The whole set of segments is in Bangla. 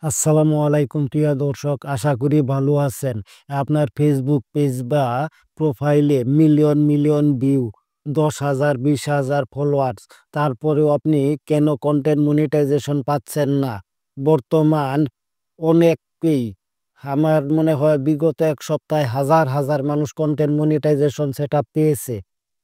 আসসালামু আলাইকুম প্রিয় দর্শক, আশা করি ভালো আছেন। আপনার ফেসবুক পেজ বা প্রোফাইলে মিলিয়ন মিলিয়ন ভিউ, 10,000 20,000 ফলোয়ার্স, তারপরেও আপনি কেন কন্টেন্ট মনিটাইজেশন পাচ্ছেন না? বর্তমান অনেককেই, আমার মনে হয় বিগত এক সপ্তাহে হাজার হাজার মানুষ কন্টেন্ট মনিটাইজেশন সেটা পেয়েছে।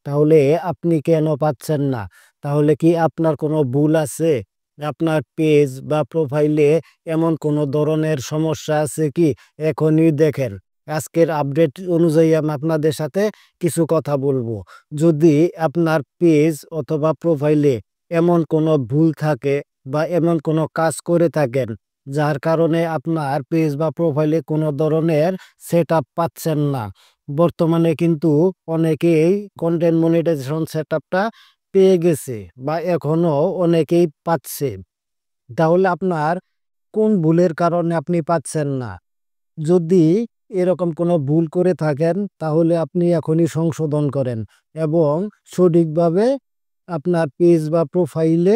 তাহলে আপনি কেন পাচ্ছেন না? তাহলে কি আপনার কোনো ভুল আছে? আপনার পেজ বা প্রোফাইলে এমন কোনো ধরনের সমস্যা আছে কি? এখনই দেখেন। আজকের আপডেট অনুযায়ী আমি আপনাদের সাথে কিছু কথা বলবো। যদি আপনার পেজ অথবা প্রোফাইলে এমন কোনো ভুল থাকে বা এমন কোনো কাজ করে থাকেন যার কারণে আপনার পেজ বা প্রোফাইলে কোনো ধরনের সেটআপ পাচ্ছেন না, বর্তমানে কিন্তু অনেকেই কন্টেন্ট মনিটাইজেশন সেটআপটা পেয়ে গেছে বা এখনো অনেকেই পাচ্ছে। তাহলে আপনার কোন ভুলের কারণে আপনি পাচ্ছেন না? যদি এরকম কোনো ভুল করে থাকেন তাহলে আপনি এখনই সংশোধন করেন এবং সঠিকভাবে আপনার পেজ বা প্রোফাইলে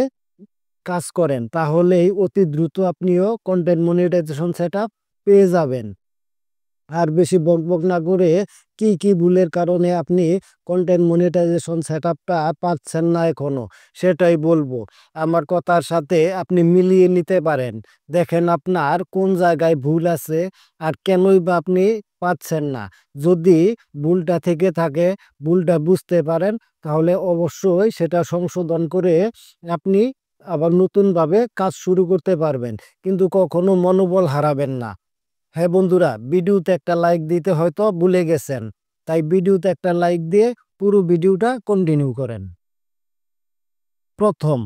কাজ করেন, তাহলেই অতি দ্রুত আপনিও কন্টেন্ট মনিটাইজেশন সেটআপ পেয়ে যাবেন। আর বেশি বকবক না করে কি কি ভুলের কারণে আপনি কন্টেন্ট মনিটাইজেশন সেটআপটা পাচ্ছেন না এখনো, সেটাই বলবো। আমার কথার সাথে আপনি মিলিয়ে নিতে পারেন। দেখেন আপনার কোন জায়গায় ভুল আছে আর কেনই বা আপনি পাচ্ছেন না। যদি ভুলটা থেকে থাকে, ভুলটা বুঝতে পারেন, তাহলে অবশ্যই সেটা সংশোধন করে আপনি আবার নতুনভাবে কাজ শুরু করতে পারবেন। কিন্তু কখনো মনোবল হারাবেন না। হ্যাঁ বন্ধুরা, ভিডিওতে একটা লাইক দিতে হয়তো ভুলে গেছেন, তাই ভিডিওতে একটা লাইক দিয়ে পুরো ভিডিওটা কন্টিনিউ করেন। প্রথম,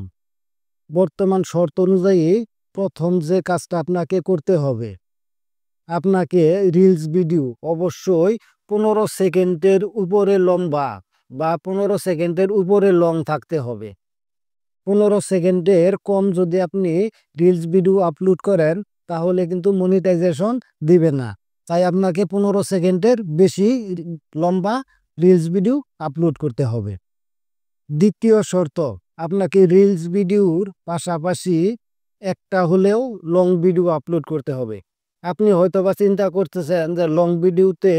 বর্তমান শর্ত অনুযায়ী প্রথম যে কাজটা আপনাকে করতে হবে, আপনাকে রিলস ভিডিও অবশ্যই 15 সেকেন্ডের উপরে লম্বা বা 15 সেকেন্ডের উপরে লং থাকতে হবে। 15 সেকেন্ডের কম যদি আপনি রিলস ভিডিও আপলোড করেন তাহলে কিন্তু মনিটাইজেশন দিবে না। তাই আপনাকে 15 সেকেন্ডের বেশি লম্বা রিলস ভিডিও আপলোড করতে হবে। দ্বিতীয় শর্ত, আপনাকে রিলস ভিডিওর পাশাপাশি একটা হলেও লং ভিডিও আপলোড করতে হবে। আপনি হয়তোবা চিন্তা করতেছেন যে লং ভিডিওতে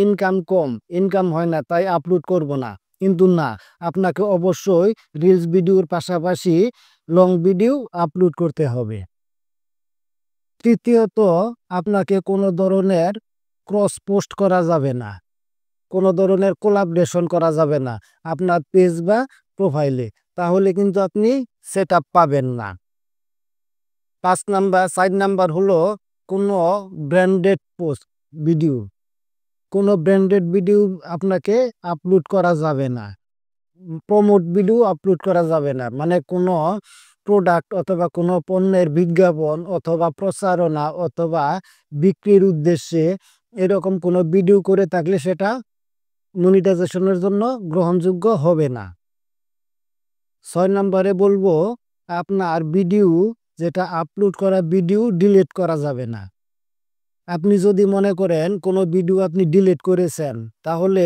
ইনকাম কম, ইনকাম হয় না, তাই আপলোড করব না। কিন্তু না, আপনাকে অবশ্যই রিলস ভিডিওর পাশাপাশি লং ভিডিও আপলোড করতে হবে। তৃতীয়ত, আপনাকে কোনো ধরনের ক্রস পোস্ট করা যাবে না, কোনো ধরনের কোলাবরেশন করা যাবে না আপনার পেজ বা প্রোফাইলে, তাহলে কিন্তু আপনি সেটআপ পাবেন না। 4 নাম্বার হলো কোনো ব্র্যান্ডেড পোস্ট ভিডিও, কোনো ব্র্যান্ডেড ভিডিও আপনাকে আপলোড করা যাবে না। প্রমোট ভিডিও আপলোড করা যাবে না, মানে কোনো প্রোডাক্ট অথবা কোনো পণ্যের বিজ্ঞাপন অথবা প্রচারণা অথবা বিক্রির উদ্দেশ্যে এরকম কোনো ভিডিও করে থাকলে সেটা মনিটাইজেশনের জন্য গ্রহণযোগ্য হবে না। 6 নম্বরে বলবো, আপনার ভিডিও, যেটা আপলোড করা ভিডিও ডিলিট করা যাবে না। আপনি যদি মনে করেন কোনো ভিডিও আপনি ডিলিট করেছেন তাহলে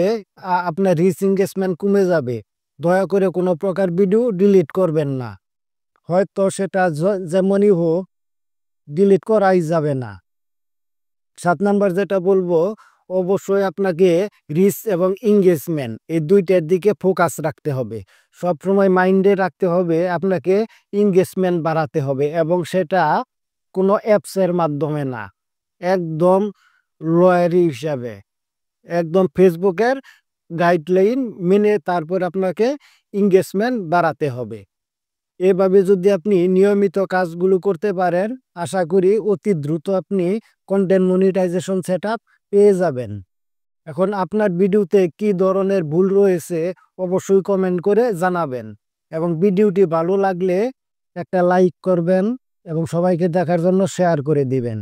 আপনার রিচ এঙ্গেজমেন্ট কমে যাবে, দয়া করে কোনো প্রকার ভিডিও ডিলিট করবেন না। হয়তো সেটা যেমনই হোক, ডিলিট করাই যাবে না। 7 নাম্বার যেটা বলবো, অবশ্যই আপনাকে রিচ এবং এঙ্গেজমেন্ট এই দুইটার দিকে ফোকাস রাখতে হবে। সবসময় মাইন্ডে রাখতে হবে আপনাকে এঙ্গেজমেন্ট বাড়াতে হবে, এবং সেটা কোনো অ্যাপসের মাধ্যমে না, একদম লয়ারি হিসাবে, একদম ফেসবুকের গাইডলাইন মেনে তারপর আপনাকে এঙ্গেজমেন্ট বাড়াতে হবে। এভাবে যদি আপনি নিয়মিত কাজগুলো করতে পারেন, আশা করি অতি দ্রুত আপনি কন্টেন্ট মনিটাইজেশন সেটআপ পেয়ে যাবেন। এখন আপনার ভিডিওতে কি ধরনের ভুল রয়েছে অবশ্যই কমেন্ট করে জানাবেন, এবং ভিডিওটি ভালো লাগলে একটা লাইক করবেন এবং সবাইকে দেখার জন্য শেয়ার করে দিবেন।